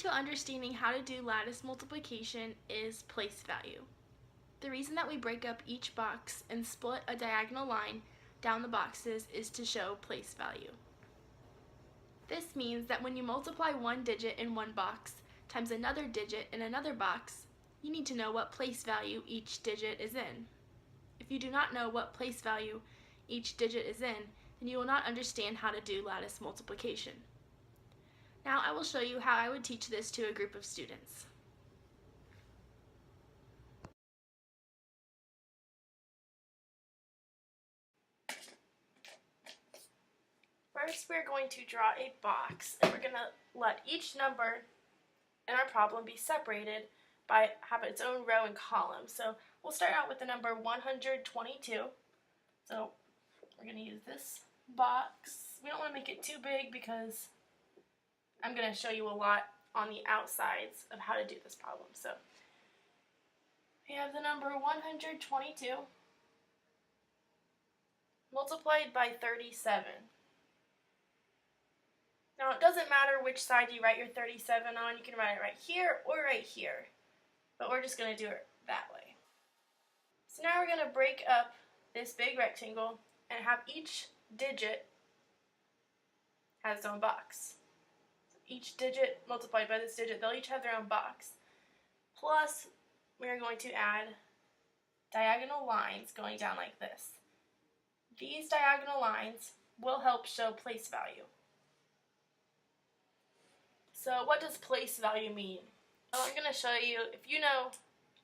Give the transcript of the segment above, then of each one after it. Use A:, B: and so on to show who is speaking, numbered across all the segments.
A: to understanding how to do lattice multiplication is place value. The reason that we break up each box and split a diagonal line down the boxes is to show place value. This means that when you multiply one digit in one box times another digit in another box, you need to know what place value each digit is in. If you do not know what place value each digit is in, then you will not understand how to do lattice multiplication. Now I will show you how I would teach this to a group of students. First, we're going to draw a box, and we're going to let each number in our problem be separated by having its own row and column. So we'll start out with the number 122. So we're going to use this box. We don't want to make it too big because I'm going to show you a lot on the outsides of how to do this problem. So we have the number 122 multiplied by 37. Now it doesn't matter which side you write your 37 on. You can write it right here or right here, but we're just going to do it that way. So now we're going to break up this big rectangle and have each digit has its own box. So each digit multiplied by this digit, they'll each have their own box. Plus, we're going to add diagonal lines going down like this. These diagonal lines will help show place value. So what does place value mean? Well, I'm going to show you, if you know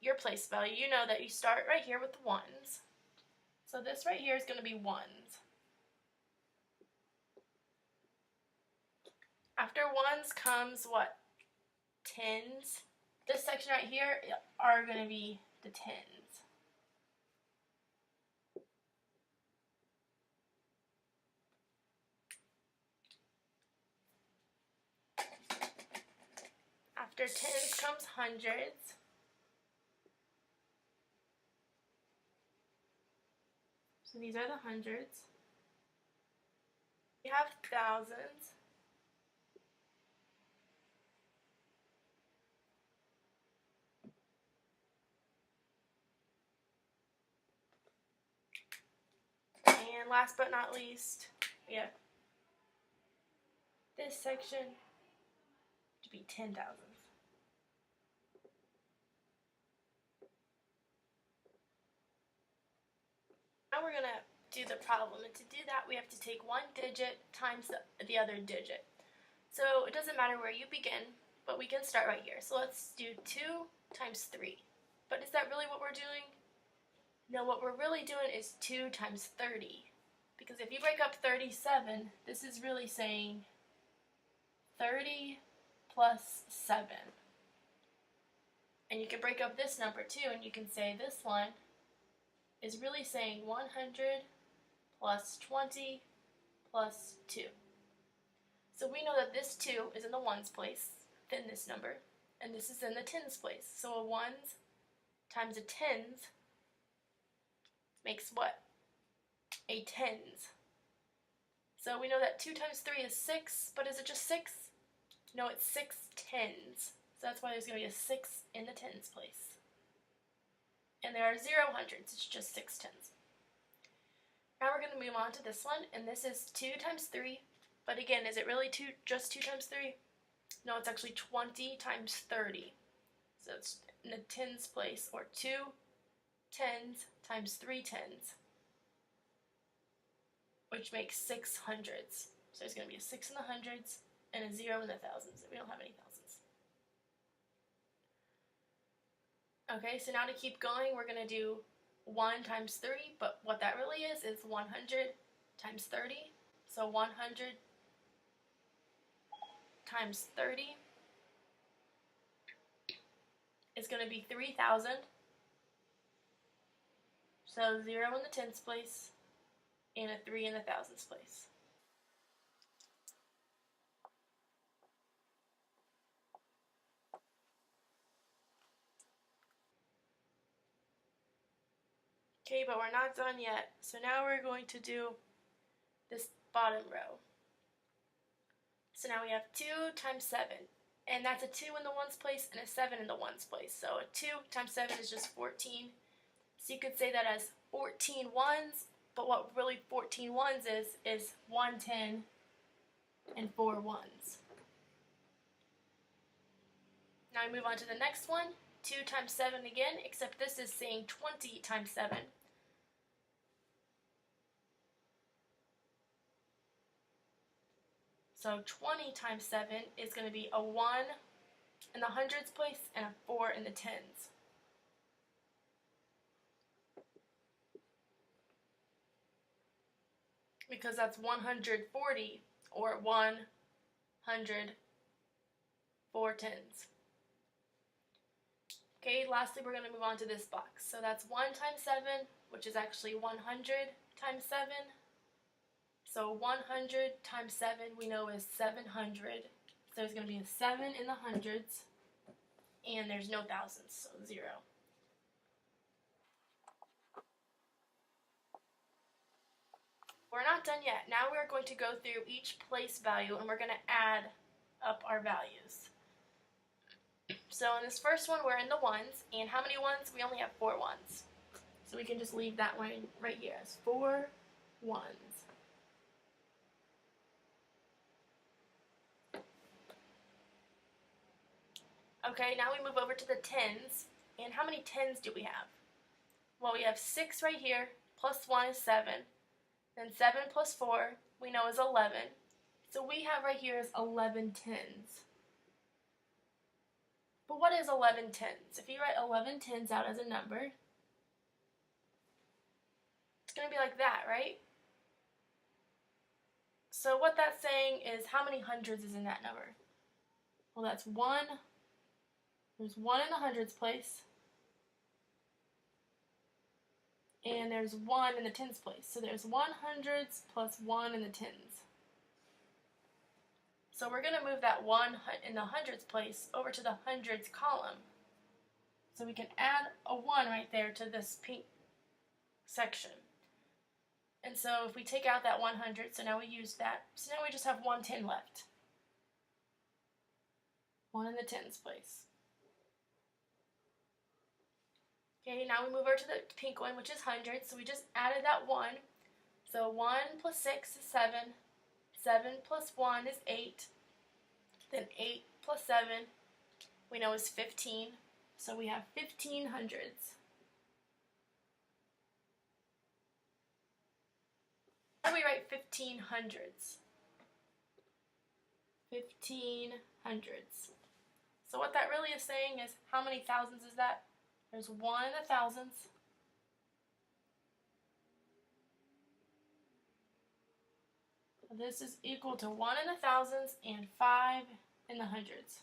A: your place value, you know that you start right here with the ones. So this right here is going to be ones. After ones comes what? Tens. This section right here are going to be the tens. After tens comes hundreds. So these are the hundreds. We have thousands. And last but not least, we have this section to be 10,000. Now we're going to do the problem, and to do that we have to take one digit times the other digit. So it doesn't matter where you begin, but we can start right here. So let's do 2 times 3. But is that really what we're doing? No, what we're really doing is 2 times 30. Because if you break up 37, this is really saying 30 plus 7. And you can break up this number too, and you can say this one is really saying 100 plus 20 plus 2. So we know that this 2 is in the ones place, then this number, and this is in the tens place. So a ones times a tens makes what? A tens. So we know that 2 times 3 is 6, but is it just 6? No, it's 6 tens. So that's why there's going to be a 6 in the tens place. And there are 0 hundreds, it's just 6 tens. Now we're going to move on to this one, and this is 2 times 3. But again, is it really just 2 times 3? No, it's actually 20 times 30. So it's in the tens place, or 2 tens times 3 tens, which makes 6 hundreds. So there's going to be a 6 in the hundreds and a 0 in the thousands. We don't have any thousands. Okay, so now to keep going, we're going to do 1 times 3, but what that really is 100 times 30. So 100 times 30 is going to be 3,000. So 0 in the tens place and a 3 in the thousands place. Okay, but we're not done yet. So now we're going to do this bottom row. So now we have 2 times 7. And that's a 2 in the ones place and a 7 in the ones place. So a 2 times 7 is just 14. So you could say that as 14 ones, but what really 14 ones is 1 10 and 4 ones. Now we move on to the next one. 2 times 7 again, except this is saying 20 times 7. So 20 times 7 is going to be a 1 in the hundreds place and a 4 in the tens. Because that's 140, or 100 4 tens. Okay, lastly we're going to move on to this box. So that's 1 times 7, which is actually 100 times 7. So 100 times 7 we know is 700. So there's going to be a 7 in the hundreds, and there's no thousands, so 0. We're not done yet. Now we're going to go through each place value, and we're going to add up our values. So in this first one, we're in the ones, and how many ones? We only have 4 ones. So we can just leave that one right here as 4 ones. Okay, now we move over to the tens, and how many tens do we have? Well, we have 6 right here, plus 1 is 7, then 7 plus 4 we know is 11, so we have right here is 11 tens. But what is 11 tens? If you write 11 tens out as a number, it's going to be like that, right? So what that's saying is how many hundreds is in that number? Well, that's 1. There's 1 in the hundreds place, and there's 1 in the tens place. So there's 1 hundreds plus 1 in the tens. So we're going to move that 1 in the hundreds place over to the hundreds column. So we can add a 1 right there to this pink section. And so if we take out that 100, so now we use that. So now we just have 1 10 left. 1 in the tens place. Okay, now we move over to the pink one, which is hundreds. So we just added that 1. So 1 plus 6 is 7. 7 plus 1 is 8. Then 8 plus 7 we know is 15. So we have 15 hundreds. How do we write 15 hundreds? 15 hundreds. So what that really is saying is how many thousands is that? There's 1 in the thousands. This is equal to 1 in the thousands and 5 in the hundreds.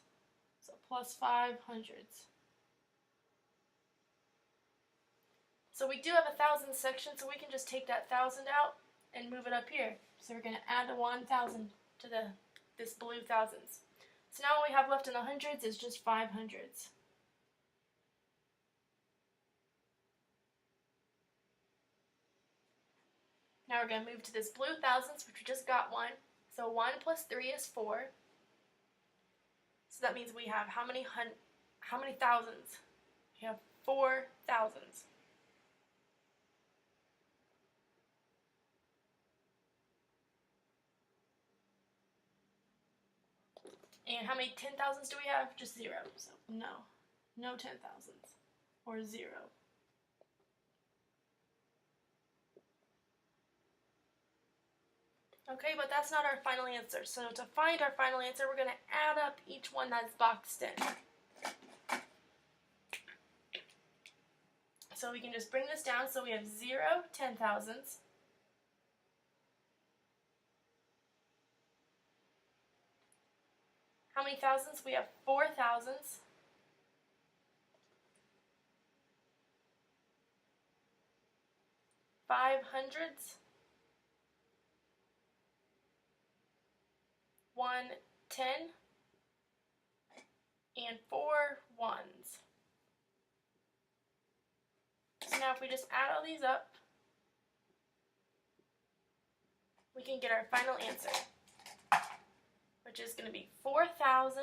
A: So plus 5 hundreds. So we do have a thousand section, so we can just take that 1,000 out and move it up here. So we're going to add the 1,000 to this blue thousands. So now what we have left in the hundreds is just 5 hundreds. Now we're going to move to this blue thousands, which we just got 1. So 1 plus 3 is 4. So that means we have how many thousands? We have 4 thousands. And how many 10,000s do we have? Just 0. So no 10,000s, or 0. Okay, but that's not our final answer. So to find our final answer, we're going to add up each one that's boxed in. So we can just bring this down. So we have 0 10,000s. How many thousands? We have 4 thousands. Five hundreds. 1 10, and 4 ones. So now if we just add all these up, we can get our final answer, which is going to be 4,000